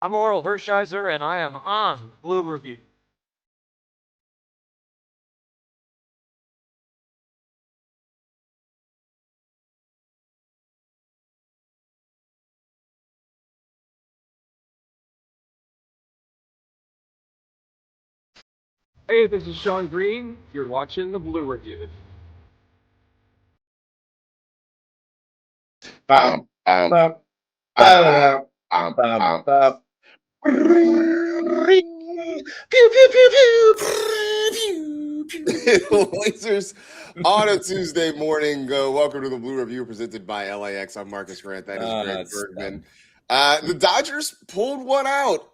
I'm Oral Hershiser, and I am on Blue Review. Hey, this is Sean Green. You're watching the Blue Review. Bum, bum, ba-da-da, bum, bum. Ring. Pew, pew, pew, pew. Pew, pew, pew. Lasers on a Tuesday morning. Welcome to the Blue Review presented by LAX. I'm Marcus Grant. That is Greg Bergman. The Dodgers pulled one out.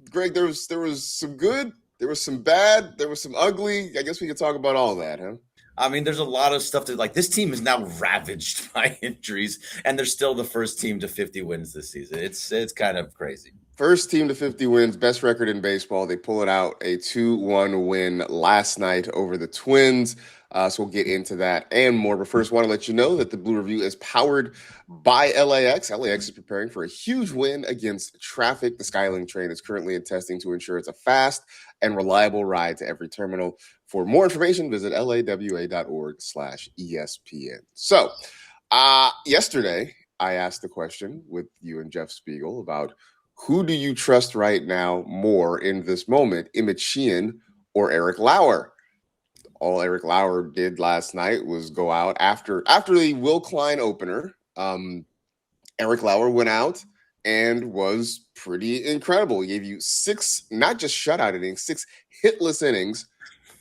Greg, there was some good, there was some bad, there was some ugly. I guess we could talk about all that, huh? I mean, there's a lot of stuff that this team is now ravaged by injuries, and they're still the first team to 50 wins this season. It's kind of crazy. First team to 50 wins, best record in baseball. They pull it out, a 2-1 win last night over the Twins. So we'll get into that and more. But first, want to let you know that the Blue Review is powered by LAX. LAX is preparing for a huge win against traffic. The Skylink train is currently in testing to ensure it's a fast and reliable ride to every terminal. For more information, visit lawa.org/ESPN. So yesterday, I asked the question with you and Jeff Spiegel about who do you trust right now more in this moment, Emmett Sheehan or Eric Lauer? All Eric Lauer did last night was go out after the Will Klein opener. Eric Lauer went out and was pretty incredible. He gave you six, not just shutout innings, six hitless innings,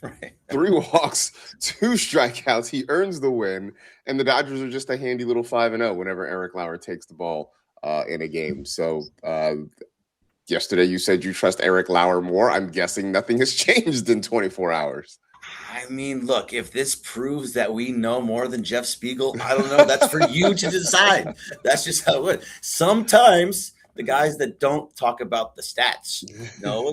right. 3 walks, 2 strikeouts. He earns the win, and the Dodgers are just a handy little 5-0 whenever Eric Lauer takes the ball in a game. So yesterday you said you trust Eric Lauer more. I'm guessing nothing has changed in 24 hours. I mean, look, if this proves that we know more than Jeff Spiegel, I don't know. That's for you to decide. That's just how it would. Sometimes the guys that don't talk about the stats know,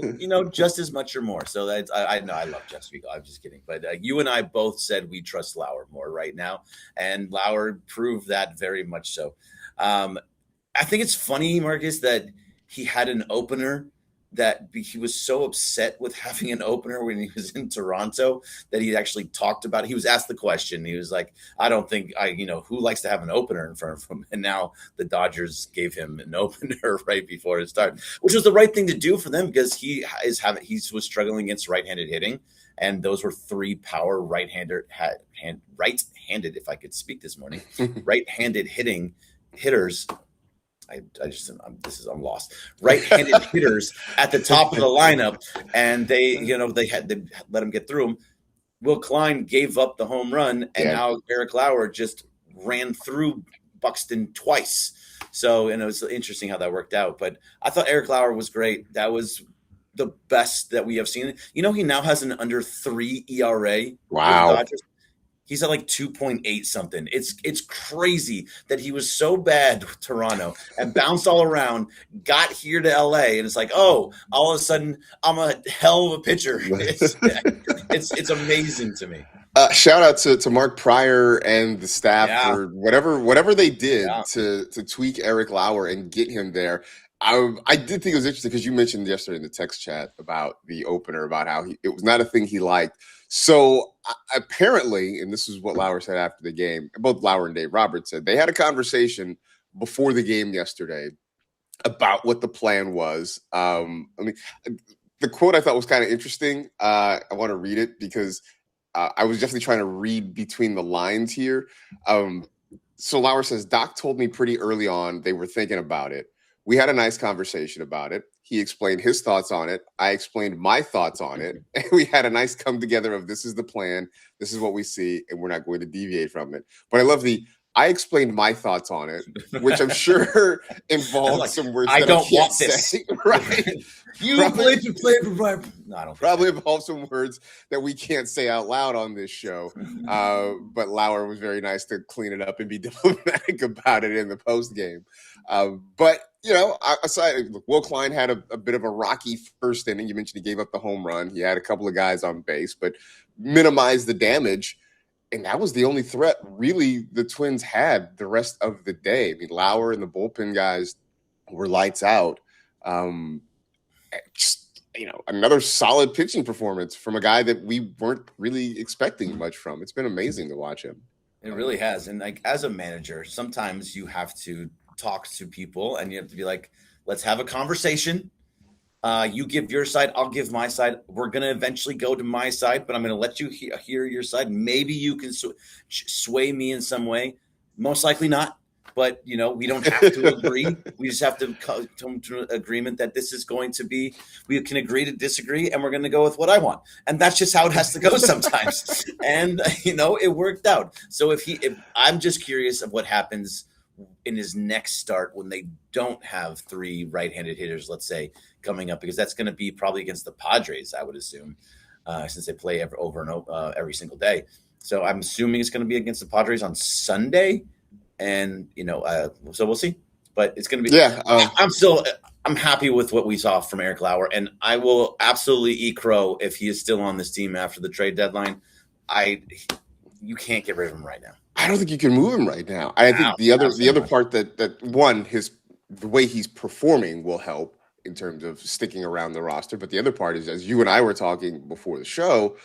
just as much or more. So that's, I know I love Jeff Spiegel. I'm just kidding. But you and I both said we trust Lauer more right now. And Lauer proved that very much so. I think it's funny, Marcus, that he had an opener that he was so upset with having an opener when he was in Toronto that he actually talked about it. He was asked the question. He was like, I don't think who likes to have an opener in front of him? And now the Dodgers gave him an opener right before it started, which was the right thing to do for them because he was struggling against right-handed hitting. And those were 3 power right-handed, if I could speak this morning, right-handed hitters. I'm lost. Right-handed hitters at the top of the lineup, and they let him get through them. Will Klein gave up the home run, and now Eric Lauer just ran through Buxton twice. So, and it was interesting how that worked out. But I thought Eric Lauer was great. That was the best that we have seen. He now has an under 3 ERA. Wow. He's at like 2.8 something. It's crazy that he was so bad with Toronto and bounced all around, got here to LA, and it's like, oh, all of a sudden I'm a hell of a pitcher. It's amazing to me. Shout out to Mark Pryor and the staff for whatever they did to tweak Eric Lauer and get him there. I did think it was interesting because you mentioned yesterday in the text chat about the opener, about how it was not a thing he liked. So apparently, and this is what Lauer said after the game, both Lauer and Dave Roberts said, they had a conversation before the game yesterday about what the plan was. The quote I thought was kind of interesting. I want to read it because I was definitely trying to read between the lines here. So Lauer says, Doc told me pretty early on they were thinking about it. We had a nice conversation about it. He explained his thoughts on it. I explained my thoughts on it. And we had a nice come together of this is the plan. This is what we see. And we're not going to deviate from it. But I love I explained my thoughts on it, which I'm sure involved some words I don't want this. Say, right? You play for no, I don't. Probably involve some words that we can't say out loud on this show. But Lauer was very nice to clean it up and be diplomatic about it in the post game. But aside, Will Klein had a bit of a rocky first inning. You mentioned he gave up the home run. He had a couple of guys on base, but minimized the damage. And that was the only threat, really, the Twins had the rest of the day. I mean, Lauer and the bullpen guys were lights out. Just, another solid pitching performance from a guy that we weren't really expecting much from. It's been amazing to watch him. It really has. And like as a manager, sometimes you have to talk to people and you have to be like, let's have a conversation. You give your side, I'll give my side. We're going to eventually go to my side, but I'm going to let you hear your side. Maybe you can sway me in some way. Most likely not. But, we don't have to agree. We just have to come to an agreement that this is going to be, we can agree to disagree, and we're going to go with what I want. And that's just how it has to go sometimes. And, it worked out. So if I'm just curious of what happens in his next start when they don't have three right-handed hitters, let's say, coming up, because that's going to be probably against the Padres, I would assume, since they play every single day. So I'm assuming it's going to be against the Padres on Sunday. And, so we'll see, but it's going to be, I'm happy with what we saw from Eric Lauer, and I will absolutely eat crow if he is still on this team after the trade deadline. You can't get rid of him right now. I don't think you can move him right now. I think the other part that one, the way he's performing will help in terms of sticking around the roster. But the other part is, as you and I were talking before the show,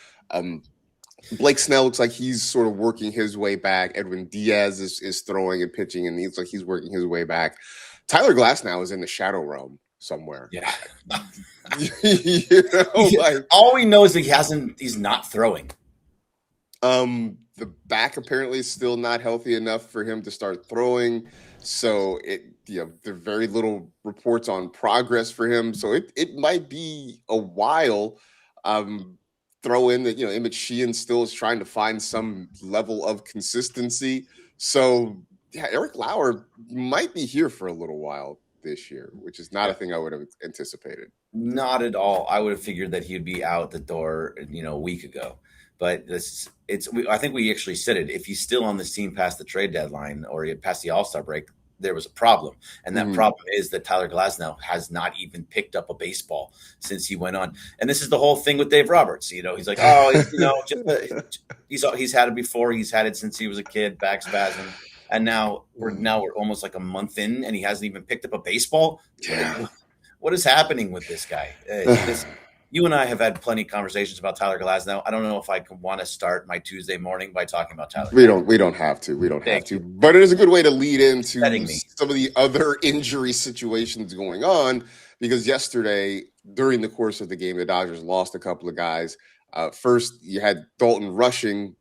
Blake Snell looks like he's sort of working his way back. Edwin Diaz is throwing and pitching, and he looks like he's working his way back. Tyler Glasnow is in the shadow realm somewhere. Yeah. All we know is that he's not throwing. The back apparently is still not healthy enough for him to start throwing. So there are very little reports on progress for him. So it might be a while. Throw in that, Emmett Sheehan still is trying to find some level of consistency. So, Eric Lauer might be here for a little while this year, which is not a thing I would have anticipated. Not at all. I would have figured that he'd be out the door, a week ago. But I think we actually said it. If he's still on this team past the trade deadline or past the All-Star break, there was a problem. And that problem is that Tyler Glasnow has not even picked up a baseball since he went on. And this is the whole thing with Dave Roberts. He's like, he's had it before. He's had it since he was a kid, back spasm. And now we're almost like a month in and he hasn't even picked up a baseball. Yeah. What is happening with this guy? You and I have had plenty of conversations about Tyler Glasnow. I don't know if I want to start my Tuesday morning by talking about Tyler. We don't have to. But it is a good way to lead into some of the other injury situations going on, because yesterday, during the course of the game, the Dodgers lost a couple of guys. First, you had Dalton Rushing,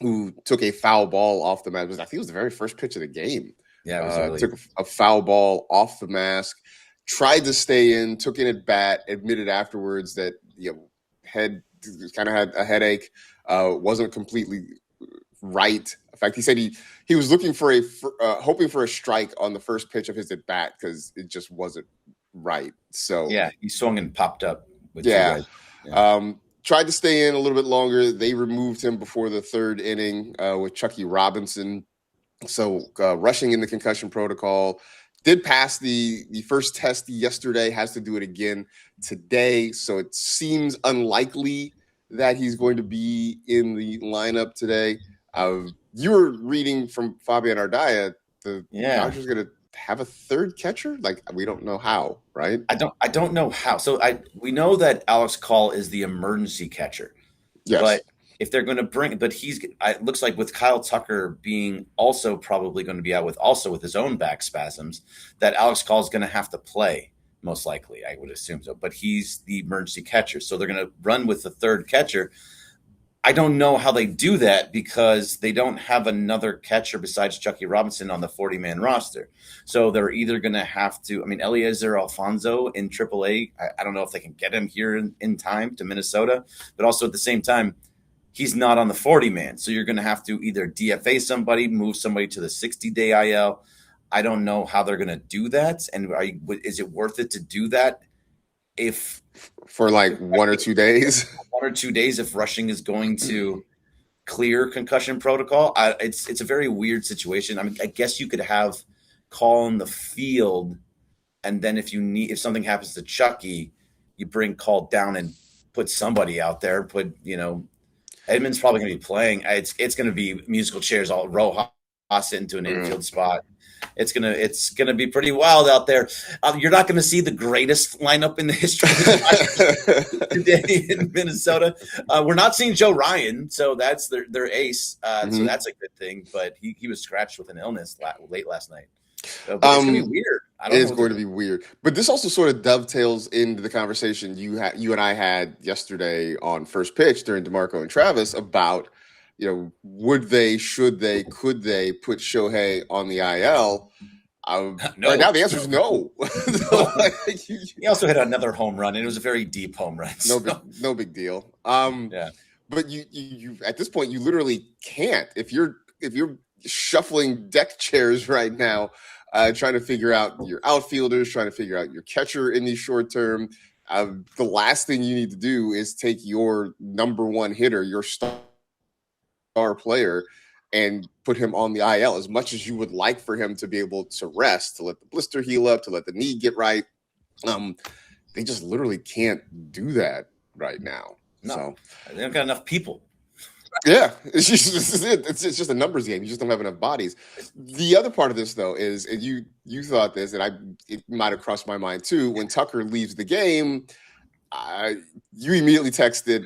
who took a foul ball off the mask. I think it was the very first pitch of the game. Yeah, it was took a foul ball off the mask. Tried to stay in, took in at bat, admitted afterwards that kind of had a headache, wasn't completely right. In fact, he said he was looking for hoping for a strike on the first pitch of his at bat because it just wasn't right. So he swung and popped up. Tried to stay in a little bit longer. They removed him before the third inning with Chucky Robinson. So Rushing in the concussion protocol. Did pass the first test yesterday, has to do it again today. So it seems unlikely that he's going to be in the lineup today. You were reading from Fabian Ardaya, the Dodgers going to have a third catcher? Like, we don't know how, right? I don't know how. So we know that Alex Call is the emergency catcher. Yes. But if they're going to it looks like with Kyle Tucker being also probably going to be out with his own back spasms, that Alex Call is going to have to play, most likely, I would assume so. But he's the emergency catcher. So they're going to run with the third catcher. I don't know how they do that because they don't have another catcher besides Chucky Robinson on the 40-man roster. So they're either going to have to, Eliezer Alfonso in AAA, I don't know if they can get him here in time to Minnesota, but also at the same time, he's not on the 40-man. So you're going to have to either DFA somebody, move somebody to the 60-day IL. I don't know how they're going to do that. And is it worth it to do that for like 1 or 2 days? 1 or 2 days if Rushing is going to clear concussion protocol. It's a very weird situation. I guess you could have Call in the field, and then if something happens to Chucky, you bring Call down and put somebody out there. Edmund's probably going to be playing. It's going to be musical chairs all Rojas toss it into an infield spot. It's gonna be pretty wild out there. You're not gonna see the greatest lineup in the history of today in Minnesota. We're not seeing Joe Ryan, so that's their ace. So that's a good thing. But he was scratched with an illness late last night. So, but it's gonna be weird. It is going to be weird. But this also sort of dovetails into the conversation you and I had yesterday on First Pitch during DeMarco and Travis about, would they, should they, could they put Shohei on the IL? No. Right now, the answer is no. He also hit another home run, and it was a very deep home run. No big deal. Yeah. But you at this point, you literally can't. If you're shuffling deck chairs right now, trying to figure out your outfielders, trying to figure out your catcher in the short term, the last thing you need to do is take your number one hitter, your star player, and put him on the IL. As much as you would like for him to be able to rest, to let the blister heal up, to let the knee get right, they just literally can't do that right now. No, so they don't got enough people. Yeah, it's just a numbers game. You just don't have enough bodies. The other part of this, though, is and you thought this, and it might have crossed my mind too. When Tucker leaves the game, you immediately texted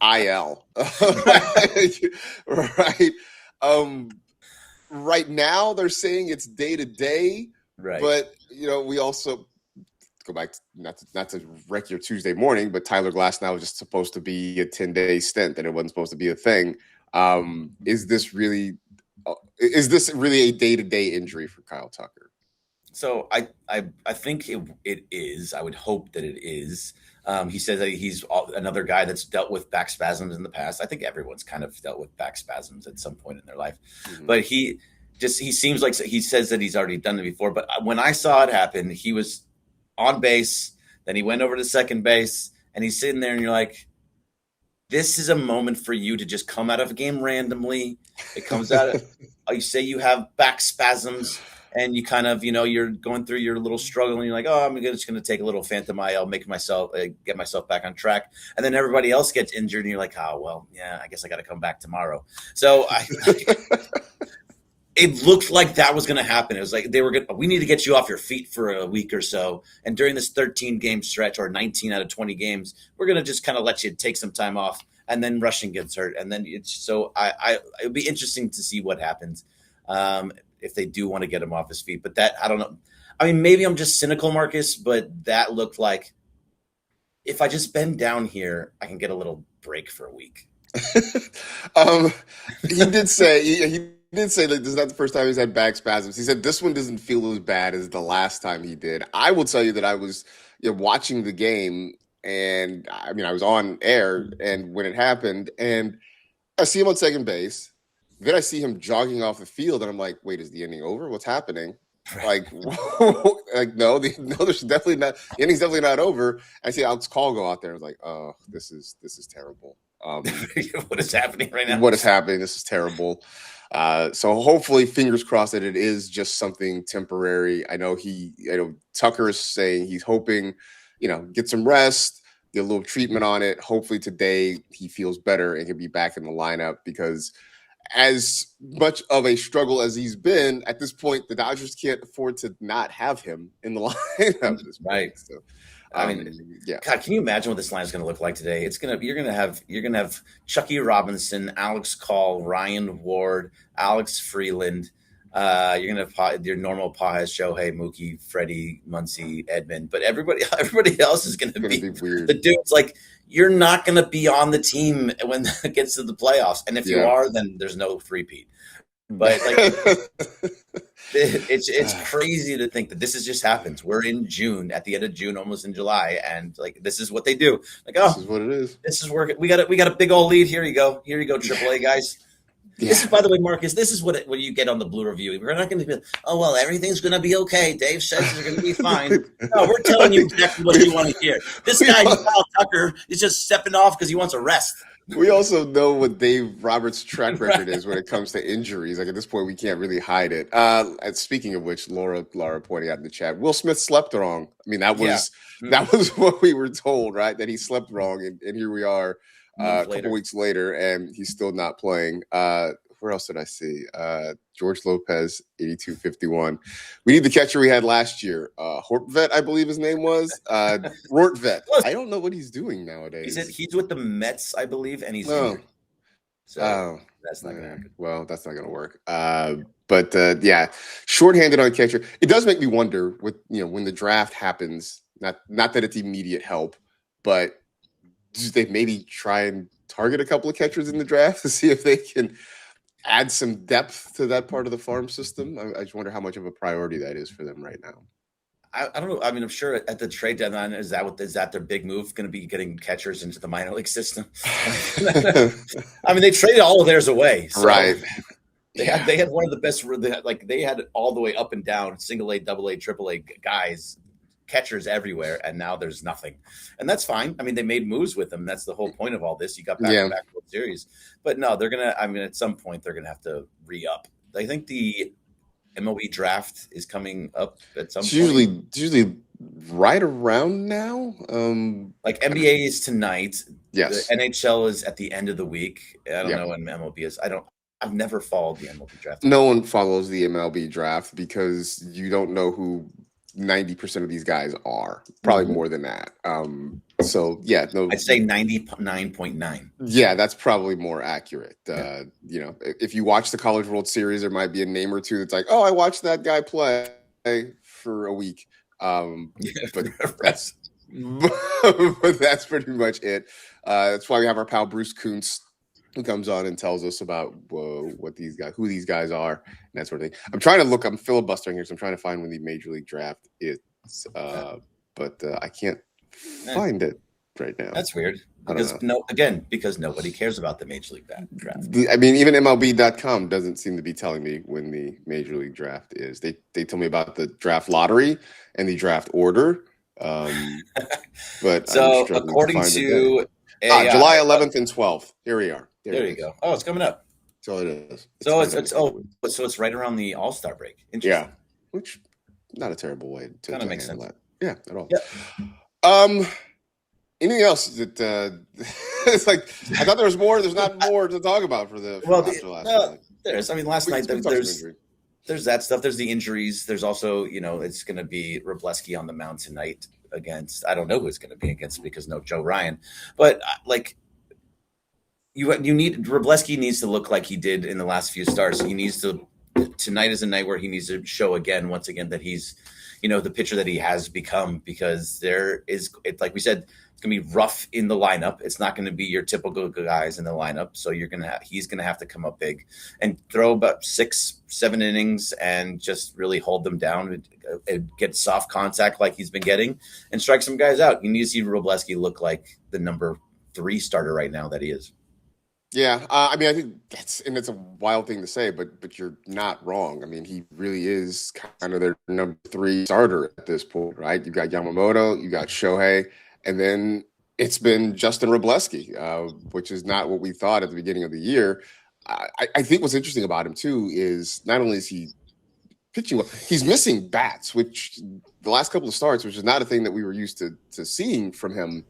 IL, right? Right now they're saying it's day to day, right? But we also go back to, not to wreck your Tuesday morning, but Tyler Glasnow was just supposed to be a 10-day stint, and it wasn't supposed to be a thing. Is this really a day-to-day injury for Kyle Tucker? So I think it is. I would hope that it is. He says that he's another guy that's dealt with back spasms in the past. I think everyone's kind of dealt with back spasms at some point in their life, but he seems like he says that he's already done it before. But when I saw it happen, he was on base, then he went over to second base, and he's sitting there, and you're like, this is a moment for you to just come out of a game randomly. It comes out of, you say you have back spasms, and you kind of, you're going through your little struggle, and you're like, oh, I'm just going to take a little Phantom IL, get myself back on track. And then everybody else gets injured, and you're like, oh, well, yeah, I guess I got to come back tomorrow. So it looked like that was going to happen. It was like we need to get you off your feet for a week or so. And during this 13-game stretch, or 19 out of 20 games, we're going to just kind of let you take some time off. And then Rushing gets hurt. And then it would be interesting to see what happens if they do want to get him off his feet. But that, I don't know. I mean, maybe I'm just cynical, Marcus, but that looked like if I just bend down here, I can get a little break for a week. He did say he did say that this is not the first time he's had back spasms. He said this one doesn't feel as bad as the last time he did. I will tell you that I was watching the game, and I mean I was on air, and when it happened, and I see him on second base, then I see him jogging off the field, and I'm like, wait, is the inning over? What's happening? Like, no, there's definitely not. The inning's definitely not over. I see Alex Call go out there. I was like, oh, this is terrible. What is happening right now? What is happening? This is terrible. So hopefully, fingers crossed that it is just something temporary. I know Tucker is saying he's hoping, get some rest, get a little treatment on it. Hopefully today he feels better and can be back in the lineup, because as much of a struggle as he's been at this point, the Dodgers can't afford to not have him in the lineup at this point. Right. So, I mean, yeah. God, can you imagine what this line is going to look like today? You're going to have Chucky Robinson, Alex Call, Ryan Ward, Alex Freeland. You're going to have your normal Pajes, Shohei, Mookie, Freddie, Muncy, Edmund, but everybody else is going to be weird. The dudes, like, you're not going to be on the team when it gets to the playoffs, and if you are, then there's no three-peat. But it's crazy to think that this just happens. We're in June, at the end of June, almost in July, and this is what they do. This is what it is. This is working. We got a big old lead. Here you go, AAA guys. Yeah. This is, by the way, Marcus, this is what you get on the Blue Review. We're not going to be, oh, well, everything's going to be okay. Dave says they're going to be fine. No, we're telling you exactly what you want to hear. This guy, Kyle Tucker, is just stepping off because he wants a rest. We also know what Dave Roberts' track record is when it comes to injuries. Like, at this point, we can't really hide it. And speaking of which, Laura pointing out in the chat, Will Smith slept wrong. I mean, that was what we were told, right? That he slept wrong, and here we are. A couple weeks later, and he's still not playing. where else did I see? George Lopez, 82.51. We need the catcher we had last year. Hortvet, I believe his name was. Rortvet. I don't know what he's doing nowadays. He's with the Mets, I believe, and he's injured. So that's not going to happen. Well, that's not going to work. But shorthanded on catcher. It does make me wonder when the draft happens, not that it's immediate help, but do they maybe try and target a couple of catchers in the draft to see if they can add some depth to that part of the farm system? I just wonder how much of a priority that is for them right now. I don't know. I mean, I'm sure at the trade deadline, is that their big move going to be getting catchers into the minor league system? I mean, they traded all of theirs away. So right. They had one of the best. They had it all the way up and down, single A, double A, triple A guys, catchers everywhere, and now there's nothing, and that's fine. I mean, they made moves with them. That's the whole point of all this. You got back-to-back World Series, but no, they're gonna. I mean, at some point, they're gonna have to re-up. I think the MLB draft is coming up at some point. Usually right around now. Like NBA is tonight. Yes. The NHL is at the end of the week. I don't know when MLB is. I've never followed the MLB draft. No one follows the MLB draft because you don't know who 90% of these guys are. Probably more than that. I'd say 99.9. Yeah, that's probably more accurate. If you watch the College World Series, there might be a name or two that's like, oh, I watched that guy play for a week. But that's pretty much it. That's why we have our pal Bruce Kuntz, who comes on and tells us about who these guys are, and that sort of thing. I'm filibustering here, so I'm trying to find when the Major League Draft is, but I can't find it right now. That's weird. Because nobody cares about the Major League Draft. I mean, even MLB.com doesn't seem to be telling me when the Major League Draft is. They tell me about the draft lottery and the draft order, but so according to July 11th and 12th. Here we are. There you go. Oh, it's coming up. So it is. So it's right around the All-Star break. Yeah, which not a terrible way to kind of makes sense. That. Yeah, at all. Yeah. Anything else that it's like I thought there was more. There's not more to talk about for last night. There's. I mean, last night there's that stuff. There's the injuries. There's also it's going to be Wrobleski on the mound tonight against. I don't know who it's going to be against because no Joe Ryan, but You need Wrobleski needs to look like he did in the last few starts. He needs to. Tonight is a night where he needs to show once again that he's, the pitcher that he has become. Because like we said, it's gonna be rough in the lineup. It's not going to be your typical guys in the lineup. So he's gonna have to come up big and throw about 6-7 innings and just really hold them down and get soft contact like he's been getting and strike some guys out. You need to see Wrobleski look like the number 3 starter right now that he is. Yeah, I mean, I think it's a wild thing to say, but you're not wrong. I mean, he really is kind of their number 3 starter at this point, right? You got Yamamoto, you got Shohei, and then it's been Justin Wrobleski, which is not what we thought at the beginning of the year. I think what's interesting about him too is not only is he pitching well, he's missing bats, which the last couple of starts, which is not a thing that we were used to seeing from him.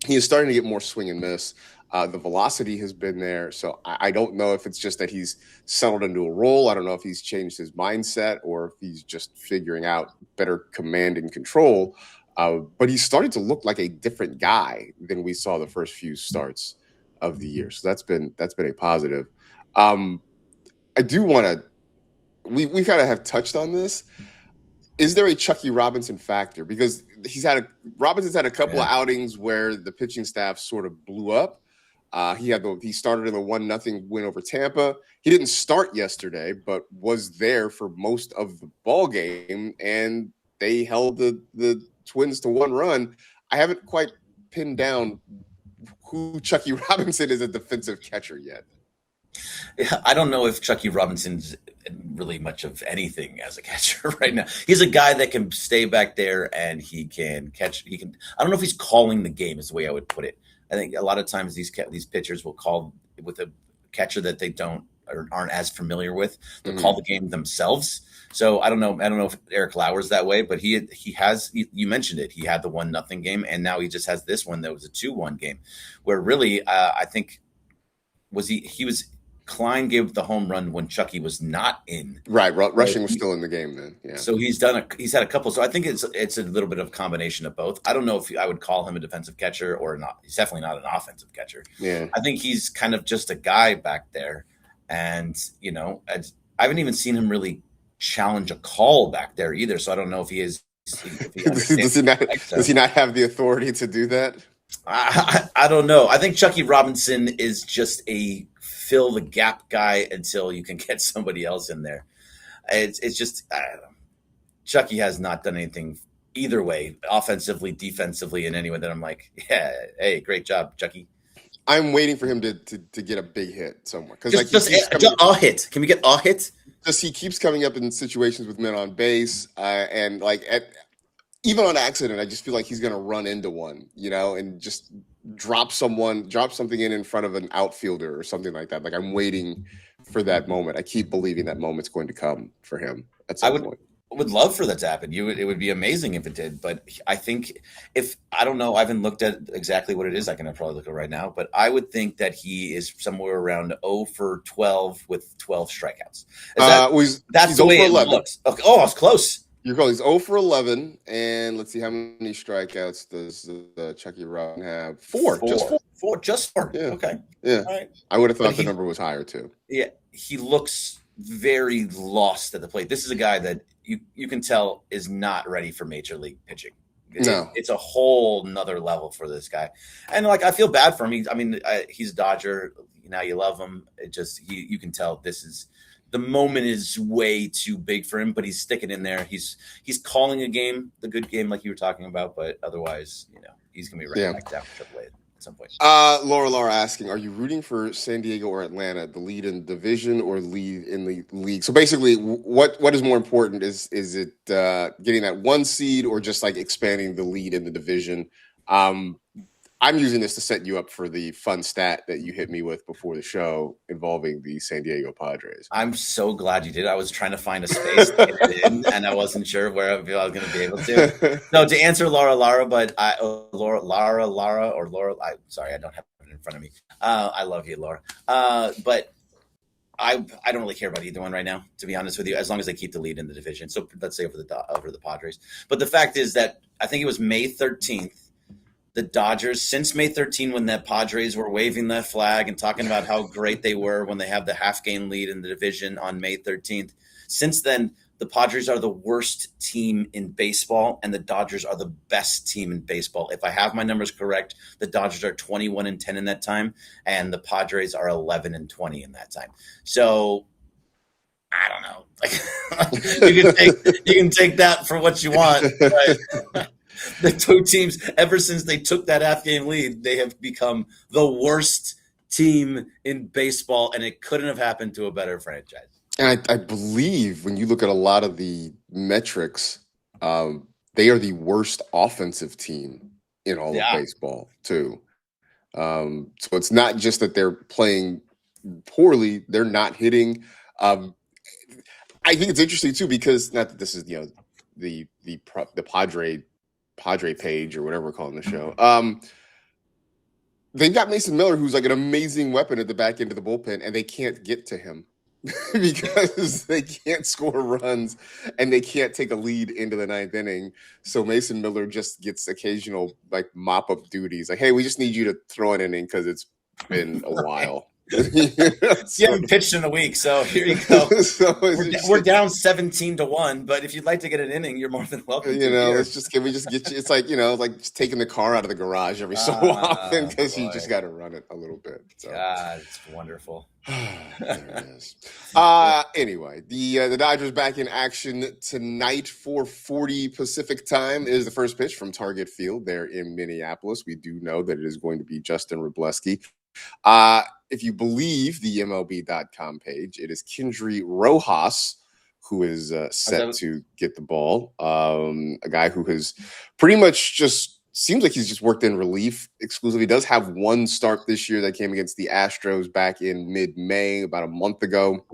He is starting to get more swing and miss. The velocity has been there. So I don't know if it's just that he's settled into a role. I don't know if he's changed his mindset or if he's just figuring out better command and control. But he's starting to look like a different guy than we saw the first few starts of the year. So that's been a positive. I do want to, we kind of have touched on this. Is there a Chucky Robinson factor? Because Robinson's had a couple of outings where the pitching staff sort of blew up. He started in the 1-0 win over Tampa. He didn't start yesterday, but was there for most of the ball game, and they held the Twins to 1 run. I haven't quite pinned down who Chucky Robinson is a defensive catcher yet. Yeah, I don't know if Chucky Robinson's really much of anything as a catcher right now. He's a guy that can stay back there and he can catch. I don't know if he's calling the game is the way I would put it. I think a lot of times these pitchers will call with a catcher that they don't or aren't as familiar with. They'll call the game themselves. So I don't know if Eric Lauer's that way, but he has. You mentioned it. He had the 1-0 game, and now he just has this one that was a 2-1 game, where really I think he was Klein gave the home run when Chucky was not in. Right, Rushing was still in the game then. Yeah. So he's had a couple. So I think it's a little bit of a combination of both. I don't know if I would call him a defensive catcher or not. He's definitely not an offensive catcher. Yeah. I think he's kind of just a guy back there, and I haven't even seen him really challenge a call back there either. So I don't know if he is. Does he not have the authority to do that? I don't know. I think Chucky Robinson is just a fill the gap guy until you can get somebody else in there. It's just, I don't know. Chucky has not done anything either way, offensively, defensively, in any way that I'm like, yeah, hey, great job, Chucky. I'm waiting for him to get a big hit somewhere. Just a hit. Can we get a hit? Just he keeps coming up in situations with men on base, and even on accident, I just feel like he's going to run into one, and just drop something in front of an outfielder or something like that. Like, I'm waiting for that moment. I keep believing that moment's going to come for him at some point. I would love for that to happen. It would be amazing if it did. But I think I don't know, I haven't looked at exactly what it is. I can probably look at it right now. But I would think that he is somewhere around 0 for 12 with 12 strikeouts. That's the way it looks. Okay. Oh, I was close. You're calling. He's 0 for 11, and let's see how many strikeouts does Chucky Robinson have? Four. Just four. Yeah. Okay. Yeah. All right. I would have thought the number was higher too. Yeah, he looks very lost at the plate. This is a guy that you can tell is not ready for major league pitching. It's a whole nother level for this guy, and I feel bad for him. He's a Dodger. Now you love him. It just you can tell the moment is way too big for him, but he's sticking in there. He's calling a game, the good game, like you were talking about, but otherwise, he's gonna be right back down to AAA at some point. Laura asking, are you rooting for San Diego or Atlanta, the lead in division or lead in the league? So basically, what is more important? Is it getting that one seed or just expanding the lead in the division? I'm using this to set you up for the fun stat that you hit me with before the show involving the San Diego Padres. I'm so glad you did. I was trying to find a space to get it in, and I wasn't sure where I was going to be able to. No, to answer Laura, but sorry, I don't have it in front of me. I love you, Laura. But I don't really care about either one right now, to be honest with you, as long as they keep the lead in the division. So let's say over the Padres. But the fact is that I think it was May 13th. The Dodgers, since May 13, when the Padres were waving that flag and talking about how great they were when they have the half-game lead in the division on May 13th, since then, the Padres are the worst team in baseball, and the Dodgers are the best team in baseball. If I have my numbers correct, the Dodgers are 21-10 in that time, and the Padres are 11-20 in that time. So I don't know. You can take that for what you want. But the two teams, ever since they took that half-game lead, they have become the worst team in baseball, and it couldn't have happened to a better franchise. And I believe when you look at a lot of the metrics, they are the worst offensive team in all of baseball, too. So it's not just that they're playing poorly; they're not hitting. I think it's interesting too because not that this is the Padre page or whatever we're calling the show. They've got Mason Miller, who's an amazing weapon at the back end of the bullpen, and they can't get to him because they can't score runs and they can't take a lead into the ninth inning. So Mason Miller just gets occasional mop up duties. Hey, we just need you to throw an inning because it's been a while. You haven't pitched in a week, so here you go. We're down 17-1, but if you'd like to get an inning, you're more than welcome. Can we just get you? It's just taking the car out of the garage every so often because you just got to run it a little bit. So. God, it's wonderful. There it is. Anyway, the Dodgers back in action tonight, 4:40 Pacific time is the first pitch from Target Field there in Minneapolis. We do know that it is going to be Justin Wroblewski. If you believe the MLB.com page, it is Kendry Rojas who is set to get the ball. A guy who has pretty much just seems like he's just worked in relief exclusively. He does have one start this year that came against the Astros back in mid-May, about a month ago.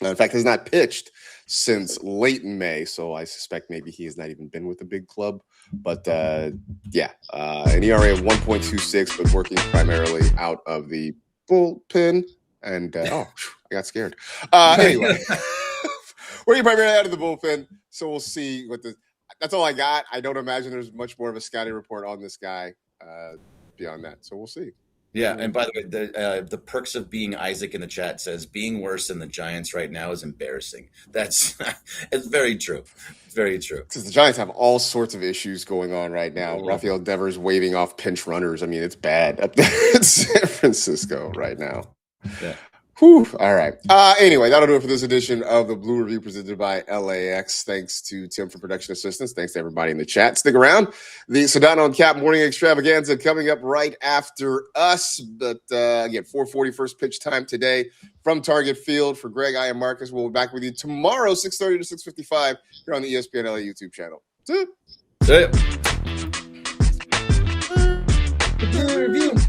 In fact, has not pitched since late in May, so I suspect maybe he has not even been with a big club. But an ERA of 1.26, but working primarily out of the bullpen. And I got scared. Anyway, we're primarily out of the bullpen, so we'll see what the. That's all I got. I don't imagine there's much more of a scouting report on this guy beyond that. So we'll see. Yeah, and by the way, the perks of being Isaac in the chat says being worse than the Giants right now is embarrassing. That's it's very true. Very true. Because the Giants have all sorts of issues going on right now. Mm-hmm. Rafael Devers waving off pinch runners. I mean, it's bad up there in San Francisco right now. Yeah. Whew. All right. Anyway, that'll do it for this edition of the Blue Review presented by LAX. Thanks to Tim for production assistance. Thanks to everybody in the chat. Stick around. The Sedano and Cap morning extravaganza coming up right after us. But again, 4:40 first pitch time today from Target Field. For Greg, I am Marcus. We'll be back with you tomorrow, 6:30 to 6:55 here on the ESPN LA YouTube channel. See ya. Blue Review.